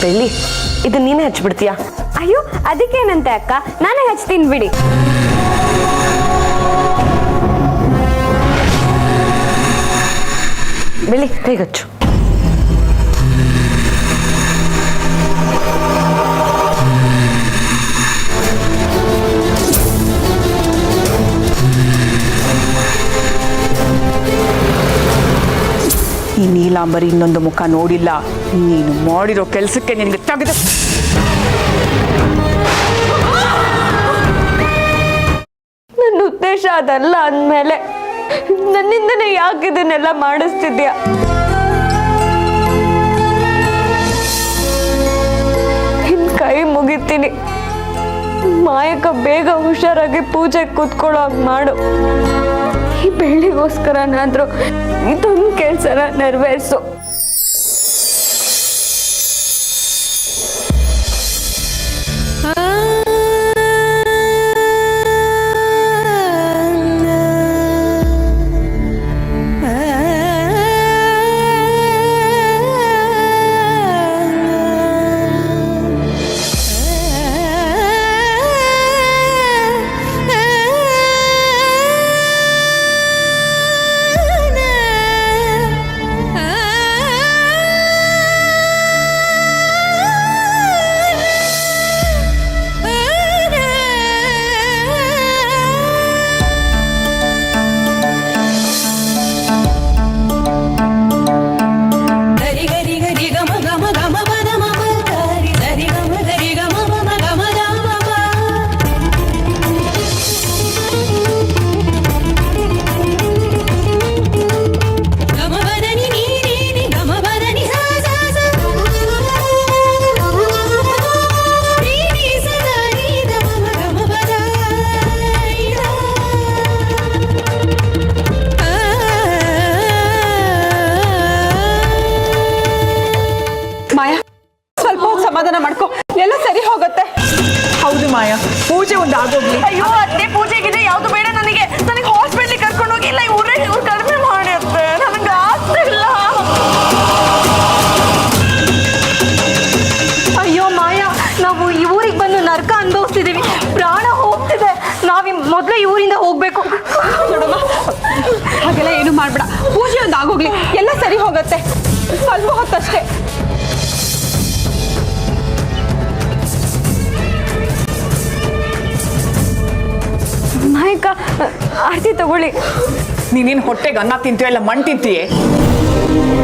ಬೆಳ್ಳಿ, ಇದು ನೀನೇ ಹಚ್ಬಿಡ್ತೀಯಾ? ಅಯ್ಯೋ ಅದಕ್ಕೇನಂತೆ ಅಕ್ಕ, ನಾನೇ ಹಚ್ತೀನಿ ಬಿಡಿ. ಬೆಳ್ಳಿ ಕೈಗಚ್ಚು. ಈ ನೀಲಾಂಬರಿ ಇನ್ನೊಂದು ಮುಖ ನೋಡಿಲ್ಲ. ನೀನು ಮಾಡಿರೋ ಕೆಲಸಕ್ಕೆ ನಿನಗೆ ತೆಗೆದು ನನ್ನ ಉದ್ದೇಶ ಅದಲ್ಲ ಅಂದಮೇಲೆ ನನ್ನಿಂದನೇ ಯಾಕೆ ಇದನ್ನೆಲ್ಲ ಮಾಡಿಸ್ತಿದ್ಯಾ? ನಿನ್ ಕೈ ಮುಗಿತೀನಿ, ಮಾಯಕ ಬೇಗ ಹುಷಾರಾಗಿ ಪೂಜೆ ಕೂತ್ಕೊಳ್ಳೋ ಹಾಗೆ ಮಾಡು. ಈ ಬೆಳ್ಳಿಗೋಸ್ಕರನಾದ್ರೂ ಇದೊಂದು ಕೆಲಸನ ನೆರವೇರಿಸು. ಸಮಾಧಾನ ಮಾಡ್ಕೊ, ಎಲ್ಲ ಸರಿ ಹೋಗುತ್ತೆ. ಹೌದು ಮಾಯಾ, ಪೂಜೆ ಒಂದು ಆಗೋಗ್ಲಿ. ಅಯ್ಯೋ ಅದೇ ಪೂಜೆಗಿದೆ ಯಾವ್ದು ಬೇಡ ನನಗೆ. ನನಗೆ ಹಾಸ್ಪಿಟ್ಲಿಗೆ ಕರ್ಕೊಂಡು ಹೋಗಿ, ಇಲ್ಲ ಇವ್ರೇ ಇವ್ರು ಕಡಿಮೆ ಮಾಡಿರುತ್ತೆ, ನನಗೆ ಆಗ್ತಿಲ್ಲ. ಅಯ್ಯೋ ಮಾಯಾ, ನಾವು ಈ ಊರಿಗೆ ಬಂದು ನರಕ ಅನುಭವಿಸ್ತಿದೀವಿ, ಪ್ರಾಣ ಹೋಗ್ತಿದೆ. ಮೊದಲೇ ಊರಿಂದ ಹೋಗ್ಬೇಕು. ನೋಡಮ್ಮ, ಹಾಗೆಲ್ಲ ಏನು ಮಾಡ್ಬೇಡ, ಪೂಜೆ ಒಂದು ಆಗೋಗ್ಲಿ, ಎಲ್ಲ ಸರಿ ಹೋಗುತ್ತೆ. ಸ್ವಲ್ಪ ಹೊತ್ತಷ್ಟೇ. ಮಾಯಕ, ಆರತಿ ತಗೊಳ್ಳಿ. ನೀನೇನು ಹೊಟ್ಟೆಗೆ ಅನ್ನ ತಿಂತೀಯ ಇಲ್ಲ ಮಣ್ಣು ತಿಂತೀಯೇ?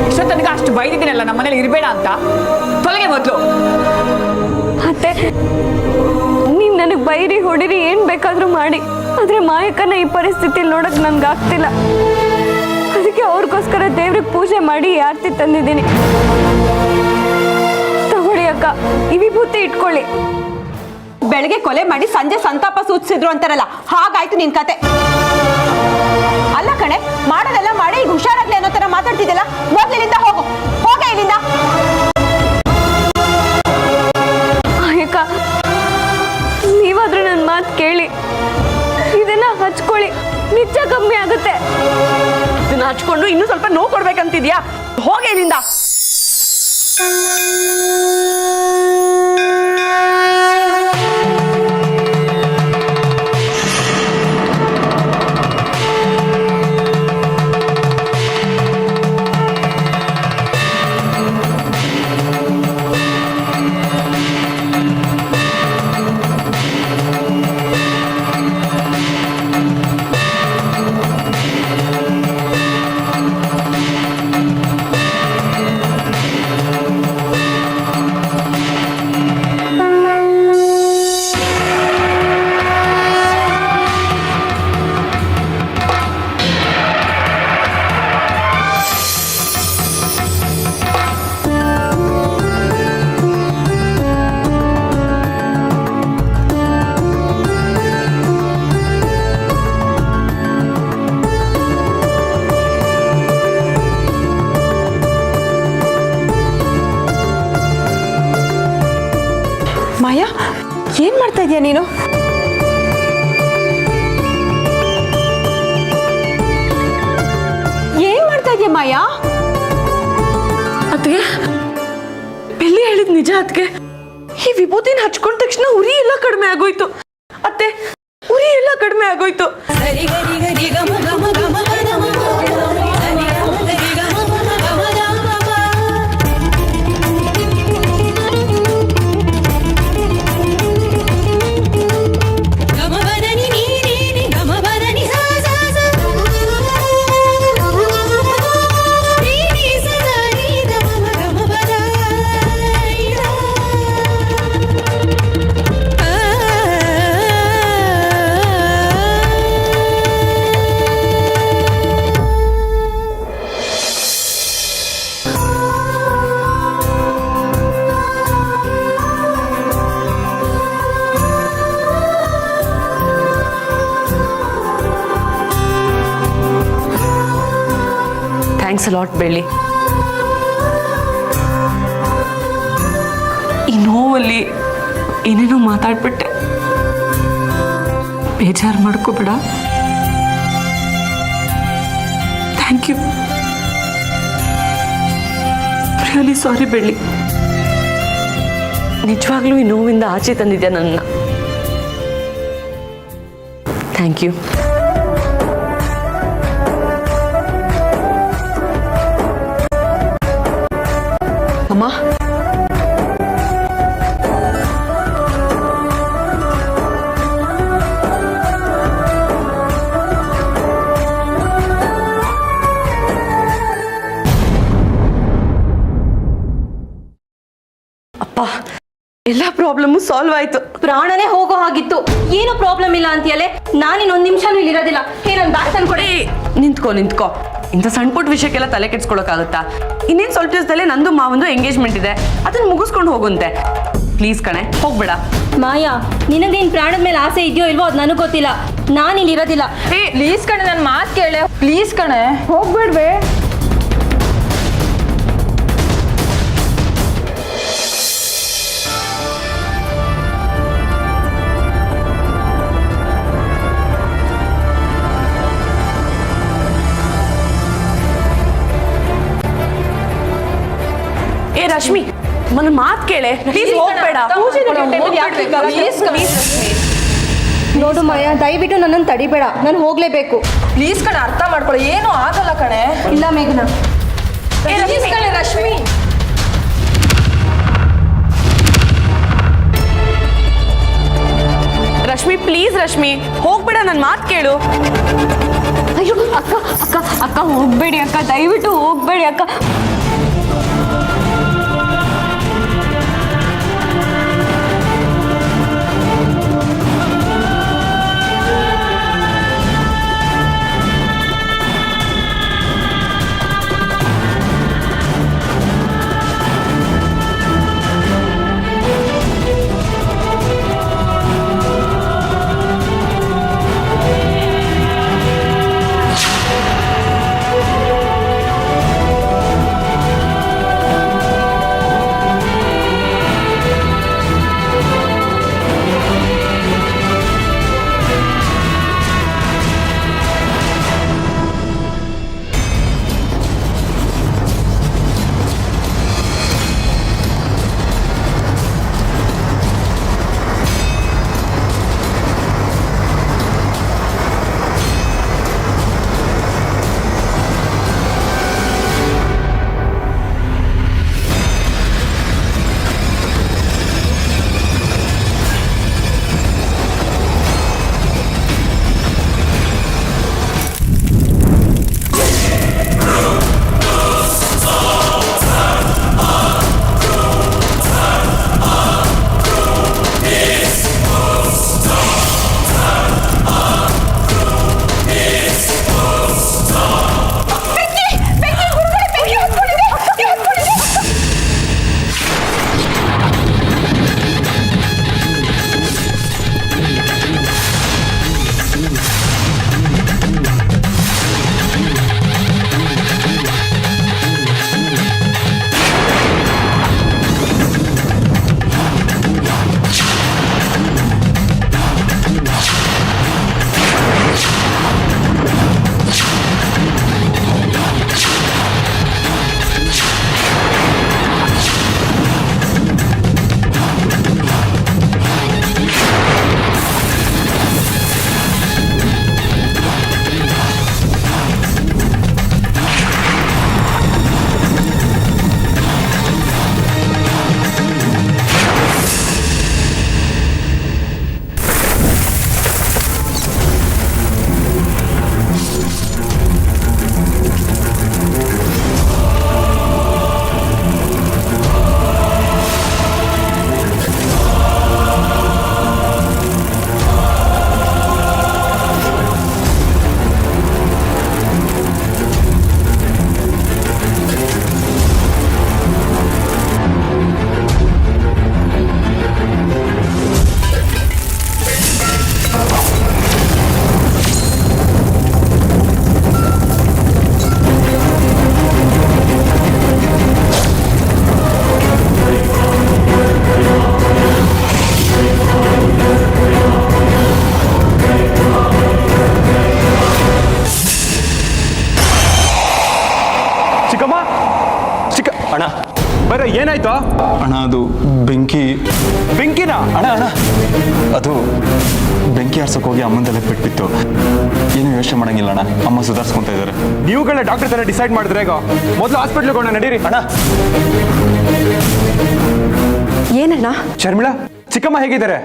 ಇಷ್ಟೊತ್ತನಿಗೆ ಅಷ್ಟು ಬೈದಿದ್ದೀನಲ್ಲ ನಮ್ಮ ಮನೇಲಿ ಇರಬೇಡ ಅಂತ. ತೊಲಗೆ ಮೊದಲು. ಮತ್ತೆ ನೀನ್ ನನಗೆ ಬೈರಿ ಹೊಡಿರಿ ಏನ್ ಬೇಕಾದ್ರೂ ಮಾಡಿ, ಆದ್ರೆ ಮಾಯಕನ ಈ ಪರಿಸ್ಥಿತಿಲಿ ನೋಡಕ್ ನನ್ಗೆ ಆಗ್ತಿಲ್ಲ. ಅದಕ್ಕೆ ಅವ್ರಿಗೋಸ್ಕರ ದೇವ್ರಿಗೆ ಪೂಜೆ ಮಾಡಿ ಆರತಿ ತಂದಿದ್ದೀನಿ. ತಗೊಳ್ಳಿ ಅಕ್ಕ, ಈ ವಿಭೂತಿ ಇಟ್ಕೊಳ್ಳಿ. ಬೆಳಗ್ಗೆ ಕೊಲೆ ಮಾಡಿ ಸಂಜೆ ಸಂತಾಪ ಸೂಚಿಸಿದ್ರು ಅಂತಾರಲ್ಲ, ಹಾಗಾಯ್ತು ನಿನ್ ಕತೆ. ಅಲ್ಲ ಕಣೆ, ಮಾಡೋದೆಲ್ಲ ಮಾಡಿ ಈಗ ಹುಷಾರಾಗ್ಲಿ ಅನ್ನೋ ತರ ಮಾತಾಡ್ತಿದ್ದಲ್ಲ. ಮೊದ್ಲಿನಿಂದ ಹೋಗು, ಹೋಗ ಇಲ್ಲಿಂದ. ಅಯ್ಯಕ್ಕ, ನೀವಾದ್ರೂ ನನ್ನ ಮಾತು ಕೇಳಿ, ಇದನ್ನ ಹಚ್ಕೊಳ್ಳಿ, ನಿಜ ಕಮ್ಮಿ ಆಗುತ್ತೆ. ಇದನ್ನ ಹಚ್ಕೊಂಡು ಇನ್ನೂ ಸ್ವಲ್ಪ ನೋವು ಕೊಡ್ಬೇಕಂತಿದ್ಯಾ? ಹೋಗಿ ಇಲ್ಲಿಂದ. ಮಾಯಾ, ಏನ್ ಮಾಡ್ತಾ ಇದೀಯ ನೀನು? ಏನ್ ಮಾಡ್ತಾ ಇದೀಯ ಮಾಯಾ? ಅತ್ತಿಗೆ, ಬೆಳ್ಳಿ ಹೇಳಿದ್ ನಿಜ. ನಿಜ ಅದಕ್ಕೆ ಈ ವಿಭೂತಿನ ಹಚ್ಕೊಂಡ ತಕ್ಷಣ ಉರಿ ಎಲ್ಲ ಕಡಿಮೆ ಆಗೋಯ್ತು ಅತ್ತೆ, ಉರಿ ಎಲ್ಲ ಕಡಿಮೆ ಆಗೋಯ್ತು. ಥ್ಯಾಂಕ್ಸ್ ಅ ಲಾಟ್ ಬೆಳ್ಳಿ. ಈ ನೋವಲ್ಲಿ ಏನೇನೋ ಮಾತಾಡ್ಬಿಟ್ಟೆ, ಬೇಜಾರು ಮಾಡ್ಕೋಬೇಡ. ಥ್ಯಾಂಕ್ ಯು, ರಿಯಲಿ ಸಾರಿ ಬೆಳ್ಳಿ. ನಿಜವಾಗ್ಲೂ ಈ ನೋವಿಂದ ಆಚೆ ತಂದಿದ್ಯಾ ನನ್ನ. Thank you. ಅಮ್ಮ, ಅಪ್ಪ, ಎಲ್ಲ ಪ್ರಾಬ್ಲಮ್ಮು ಸಾಲ್ವ್ ಆಯ್ತು. ಪ್ರಾಣನೇ ಹೋಗೋ ಹಾಗಿತ್ತು. ಏನು ಪ್ರಾಬ್ಲಮ್ ಇಲ್ಲ ಅಂತೀಯಲ್ಲೇ, ನಾನಿನ್ನೊಂದು ನಿಮಿಷನೂ ಇಲ್ಲಿರೋದಿಲ್ಲ. ಏನೊಂದು ಬ್ಯಾಗ್ ತಂದ್ಕೊಡಿ. ನಿಂತ್ಕೋ. ಇಂಥ ಸಣ್ಣ ಪುಟ್ಟ ವಿಷಯಕ್ಕೆಲ್ಲ ತಲೆ ಕೆಡ್ಸ್ಕೊಳಕ್ಕಾಗುತ್ತಾ? ಇನ್ನೇನು ಸ್ವಲ್ಪ ದಿವಸದಲ್ಲೇ ನಂದು ಮಾವಂದು ಎಂಗೇಜ್ಮೆಂಟ್ ಇದೆ, ಅದನ್ನ ಮುಗಿಸ್ಕೊಂಡು ಹೋಗುಂತೆ. ಪ್ಲೀಸ್ ಕಣೆ, ಹೋಗ್ಬೇಡ. ಮಾಯಾ, ನಿನಗೇನು ಪ್ರಾಣದ ಮೇಲೆ ಆಸೆ ಇದೆಯೋ ಇಲ್ವೋ ಅದು ನನಗೆ ಗೊತ್ತಿಲ್ಲ. ನಾನಿಲ್ಲಿ ಇರೋದಿಲ್ಲ. ಪ್ಲೀಸ್ ಕಣೆ, ನನ್ನ ಮಾತು ಕೇಳೆ. ಪ್ಲೀಸ್ ಕಣೆ, ಹೋಗ್ಬೇಡ್ವೆ. ಏ ರಶ್ಮಿ, ನನ್ನ ಮಾತು ಕೇಳೆ. ಪ್ಲೀಸ್ ಹೋಗ್ಬೇಡ. ನೋಡು ಮಾಯಾ, ದಯವಿಟ್ಟು ನನ್ನನ್ನು ತಡಿಬೇಡ. ನಾನು ಹೋಗ್ಲೇಬೇಕು. ಪ್ಲೀಸ್ ಕಣೆ, ಅರ್ಥ ಮಾಡ್ಕೊಳ್ಳಿ. ಏನು ಆಗಲ್ಲ ಕಣೆ. ಇಲ್ಲ ಮೇಘನಾ. ರಶ್ಮಿ, ರಶ್ಮಿ ಪ್ಲೀಸ್, ರಶ್ಮಿ ಹೋಗ್ಬೇಡ, ನನ್ನ ಮಾತು ಕೇಳು. ಅಯ್ಯೋ ಅಕ್ಕ ಅಕ್ಕ ಅಕ್ಕ ಹೋಗ್ಬೇಡಿ ಅಕ್ಕ, ದಯವಿಟ್ಟು ಹೋಗ್ಬೇಡಿ ಅಕ್ಕ. ಏನಾಯ್ತು? ಅಣ್ಣ ಅದು ಬೆಂಕಿನ? ಅಣ್ಣ ಅದು ಬೆಂಕಿ ಆರ್ಸಕ್ ಹೋಗಿ ಅಮ್ಮನ ತಲೆ ಬಿಟ್ಬಿತ್ತು. ಏನು ಯೋಚನೆ ಮಾಡಂಗಿಲ್ಲ ಅಣ್ಣ, ಅಮ್ಮ ಸುಧಾರಿಸ್ಕೊಂತ ಇದ್ದಾರೆ. ನೀವುಗಳನ್ನ ಡಾಕ್ಟರ್ ತರ ಡಿಸೈಡ್ ಮಾಡಿದ್ರೆ ಈಗ ಮೊದಲು ಹಾಸ್ಪಿಟ್ಲಿಗೆ ಹೋಗೋಣ, ನಡೀರಿ. ಅಣ್ಣ ಏನಣ್ಣ? ಶರ್ಮಿಳಾ, ಚಿಕ್ಕಮ್ಮ ಹೇಗಿದ್ದಾರೆ?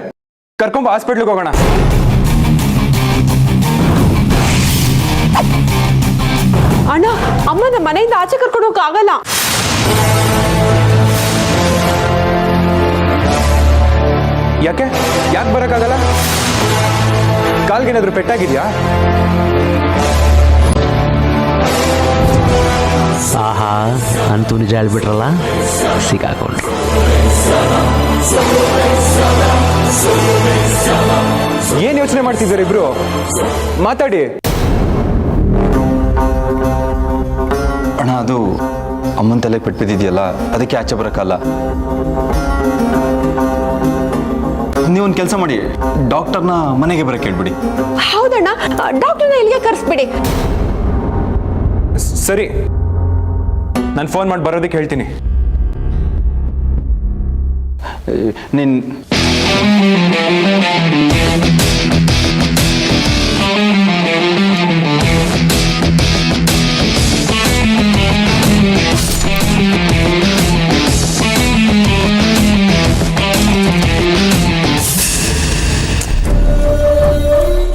ಕರ್ಕೊಂಬ, ಹಾಸ್ಪಿಟ್ಲಿಗೆ ಹೋಗೋಣ. ಅಣ್ಣ, ಅಮ್ಮನ ಮನೆಯಿಂದ ಆಚೆ ಕರ್ಕೊಂಡು ಹೋಗಕ್ಕಾಗಲ್ಲ. ಯಾಕೆ ಬರೋಕ್ಕಾಗಲ್ಲ? ಕಾಲ್ಗೇನಾದ್ರೂ ಪೆಟ್ಟಾಗಿದ್ಯಾ? ಆಹಾ, ಅಂತೂ ನಿಜ ಹೇಳ್ಬಿಟ್ರಲ್ಲ, ಸಿಕ್ಕಾಕೊಂಡ್ರು. ಏನ್ ಯೋಚನೆ ಮಾಡ್ತಿದ್ದಾರೆ ಇಬ್ರು? ಮಾತಾಡಿ. ಅಣ್ಣ ಅದು ಅಮ್ಮನ ತಲೆಗೆ ಪೆಟ್ಬಿದ್ದಿದೆಯಲ್ಲ, ಅದಕ್ಕೆ ಆಚೆ ಬರೋಕ್ಕಲ್ಲ. ನೀವೊಂದು ಕೆಲಸ ಮಾಡಿ, ಡಾಕ್ಟರ್ನ ಮನೆಗೆ ಬರಕ್ಕೆ ಹೇಳ್ಬಿಡಿ. ಹೌದಣ್ಣ, ಡಾಕ್ಟರ್ನ ಇಲ್ಲಿಗೆ ಕರೆಸ್ಬಿಡಿ. ಸರಿ, ನಾನು ಫೋನ್ ಮಾಡಿ ಬರೋದಕ್ಕೆ ಹೇಳ್ತೀನಿ. ನೀನ್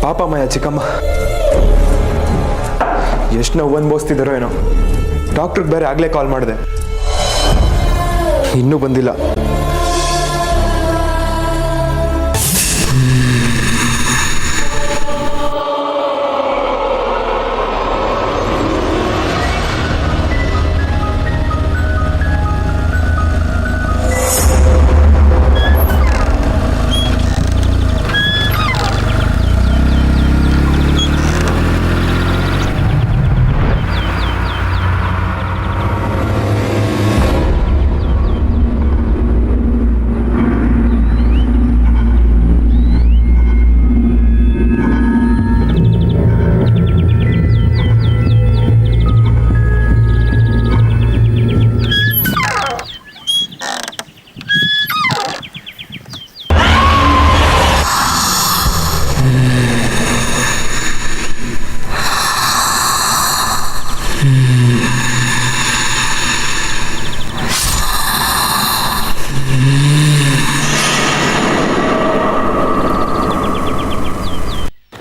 ಪಾಪಮ್ಮಯ್ಯ ಚಿಕ್ಕಮ್ಮ ಎಷ್ಟು ನೋವು ಅನ್ಭವಿಸ್ತಿದ್ದಾರೋ ಏನೋ. ಡಾಕ್ಟ್ರಿಗೆ ಬೇರೆ ಆಗ್ಲೇ ಕಾಲ್ ಮಾಡಿದೆ, ಇನ್ನೂ ಬಂದಿಲ್ಲ.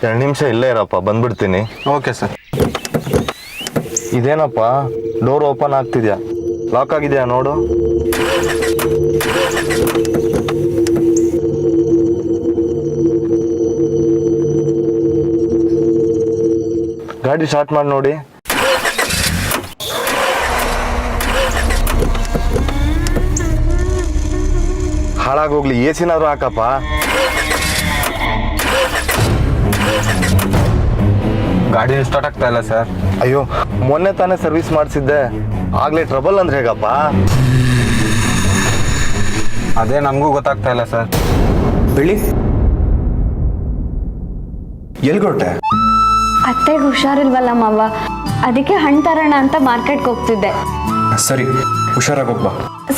ಎರಡು ನಿಮಿಷ ಇಲ್ಲೇ ಇರಪ್ಪ, ಬಂದ್ಬಿಡ್ತೀನಿ. Okay sir. ಇದೇನಪ್ಪ ಡೋರ್ ಓಪನ್ ಆಗ್ತಿದ್ಯಾ? ಲಾಕ್ ಆಗಿದೆಯಾ ನೋಡು. ಗಾಡಿ ಸ್ಟಾರ್ಟ್ ಮಾಡಿ ನೋಡಿ. ಹಾಳಾಗೋಗ್ಲಿ, ಎ ಸಿನಾದ್ರು ಹಾಕಪ್ಪ. ಗಾಡಿ ಸ್ಟಾರ್ಟ್ ಆಗ್ತಾ ಇಲ್ಲ ಸರ್. ಅಯ್ಯೋ, ಮೊನ್ನೆ ತಾನೇ ಸರ್ವಿಸ್ ಮಾಡಿಸಿದ್ದೆ, ಆಗ್ಲೇ ಟ್ರಬಲ್ ಅಂದ್ರೆ ಹೇಗಪ್ಪ? ಅದೇ ನಮಗೂ ಗೊತ್ತಾಗ್ತಾ ಇಲ್ಲ ಸರ್. ಬೆಳಿ ಎಲ್ಗೊಟ್ಟೆ? ಅತ್ತೆಗೆ ಹುಷಾರಿಲ್ವಲ್ಲ ಮಾವ, ಅದಕ್ಕೆ ಹಣ್ಣು ತರೋಣ ಅಂತ ಮಾರ್ಕೆಟ್ಗೆ ಹೋಗ್ತಿದ್ದೆ. ಸರಿ, ಹುಷಾರಾಗಿ ಹೋಗ್ಬಾ.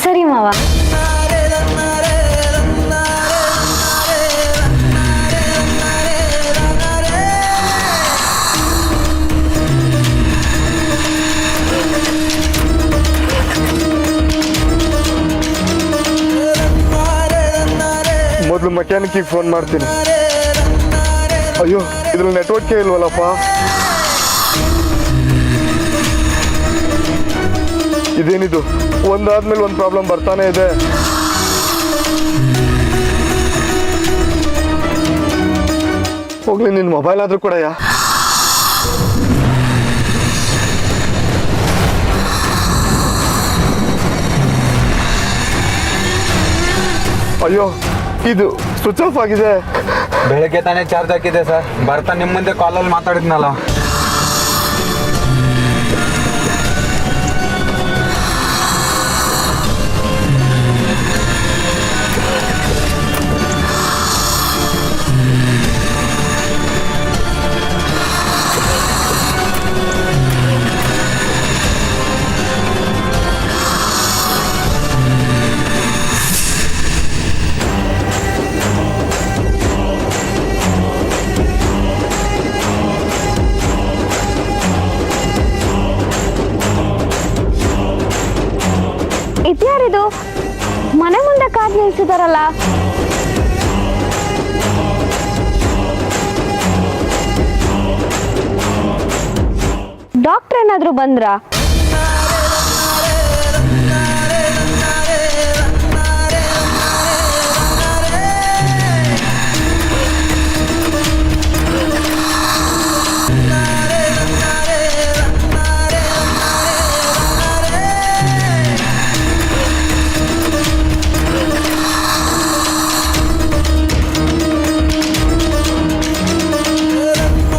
ಸರಿ ಮಾವ. ಮೊದಲು ಮೆಕ್ಯಾನಿಕ್ಕಿಗೆ ಫೋನ್ ಮಾಡ್ತೀನಿ. ಅಯ್ಯೋ, ಇದ್ರಲ್ಲಿ ನೆಟ್ವರ್ಕೇ ಇಲ್ವಲ್ಲಪ್ಪ. ಇದೇನಿದು, ಒಂದಾದ್ಮೇಲೆ ಒಂದು ಪ್ರಾಬ್ಲಮ್ ಬರ್ತಾನೆ ಇದೆ. ಹೋಗ್ಲಿ, ನಿನ್ನ ಮೊಬೈಲ್ ಆದ್ರೂ ಕೊಡಯ್ಯ. ಅಯ್ಯೋ, ಇದು ಸ್ವಿಚ್ ಆಫ್ ಆಗಿದೆ. ಬೆಳಗ್ಗೆ ತಾನೇ ಚಾರ್ಜ್ ಹಾಕಿದೆ ಸರ್. ಬರ್ತಾ ನಿಮ್ಮ ಮುಂದೆ ಕಾಲಲ್ಲಿ ಮಾತಾಡಿದ್ನಲ್ಲ. ಕೂತಿದಾರಲ್ಲ. ಡಾಕ್ಟರ್ ಏನಾದ್ರು ಬಂದ್ರಾ?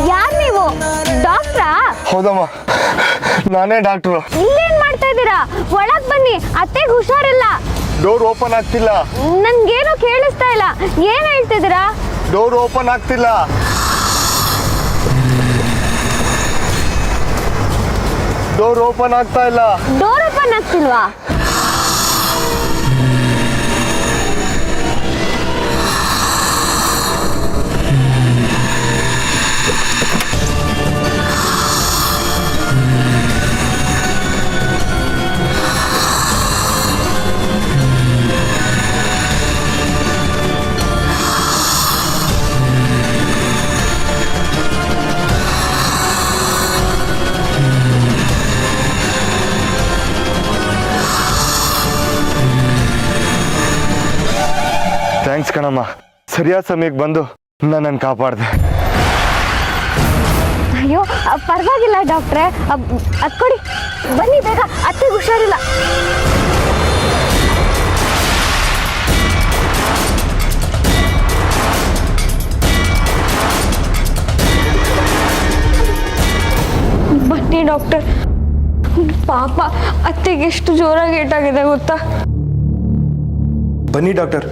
ಯಾರ್ ನೀವು? ಡಾಕ್ಟ್ರಾ? ಹೌದಮ್ಮ, ನಾನೇ ಡಾಕ್ಟ್ರು. ಇಲ್ಲೇನ್ ಮಾಡ್ತಾ ಇದ್ದೀರಾ? ಒಳಗ್ ಬನ್ನಿ, ಅತ್ತೆಗೆ ಹುಷಾರಿಲ್ಲ. ಡೋರ್ ಓಪನ್ ಆಗ್ತಿಲ್ಲ. ನನ್ಗೇನು ಕೇಳಿಸ್ತಾ ಇಲ್ಲ. ಏನ್ ಹೇಳ್ತಿದ್ದೀರಾ? ಡೋರ್ ಓಪನ್ ಆಗ್ತಿಲ್ಲ. ಡೋರ್ ಓಪನ್ ಆಗ್ತಾ ಇಲ್ಲ. Door open ಆಗ್ತಿಲ್ವಾ? ಥ್ಯಾಂಕ್ಸ್ ಕಣಮ್ಮ, ಸರಿಯಾದ ಸಮಯಕ್ಕೆ ಬಂದು ನನ್ನನ್ನು ಕಾಪಾಡಿದೆ. ಅಯ್ಯೋ ಪರವಾಗಿಲ್ಲ ಡಾಕ್ಟ್ರೆ, ಅದ್ ಕೊಡಿ, ಬನ್ನಿ ಬೇಗ, ಅತ್ತೆಗೆ ಹುಷಾರಿಲ್ಲ. ಬನ್ನಿ ಡಾಕ್ಟರ್. ಪಾಪ ಅತ್ತೆಗೆ ಎಷ್ಟು ಜೋರಾಗಿ ಏಟಾಗಿದೆ ಗೊತ್ತಾ? ಬನ್ನಿ ಡಾಕ್ಟರ್,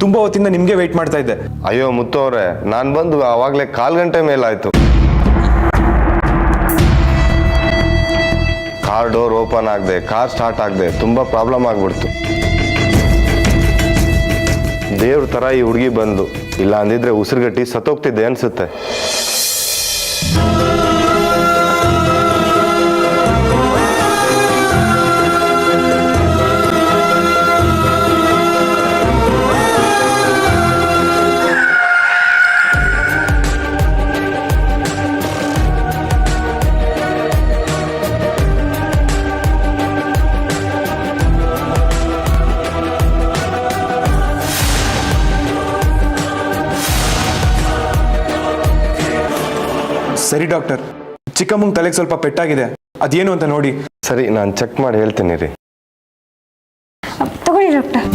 ತುಂಬಾ ಹೊತ್ತಿಂದ ನಿಮ್ಗೆ ವೆಯ್ಟ್ ಮಾಡ್ತಾ ಇದ್ದೆ. ಅಯ್ಯೋ ಮುತ್ತು ಅವರೇ, ನಾನು ಬಂದು ಆವಾಗಲೇ 1/4 ಗಂಟೆ ಮೇಲಾಯ್ತು. ಕಾರ್ ಡೋರ್ ಓಪನ್ ಆಗದೆ, ಕಾರ್ ಸ್ಟಾರ್ಟ್ ಆಗದೆ ತುಂಬ ಪ್ರಾಬ್ಲಮ್ ಆಗ್ಬಿಡ್ತು. ದೇವ್ರ ಥರ ಈ ಹುಡುಗಿ ಬಂದು, ಇಲ್ಲ ಅಂದಿದ್ರೆ ಉಸಿರುಗಟ್ಟಿ ಸತ್ತೋಗ್ತಿದ್ದೆ ಅನ್ಸುತ್ತೆ. ಸರಿ ಡಾಕ್ಟರ್, ಚಿಕ್ಕಮ್ಮಂಗೆ ತಲೆಗೆ ಸ್ವಲ್ಪ ಪೆಟ್ಟಾಗಿದೆ, ಅದೇನು ಅಂತ ನೋಡಿ. ಸರಿ, ನಾನು ಚೆಕ್ ಮಾಡಿ ಹೇಳ್ತೀನಿ ರೀ. ತಗೊಳ್ಳಿ ಡಾಕ್ಟರ್.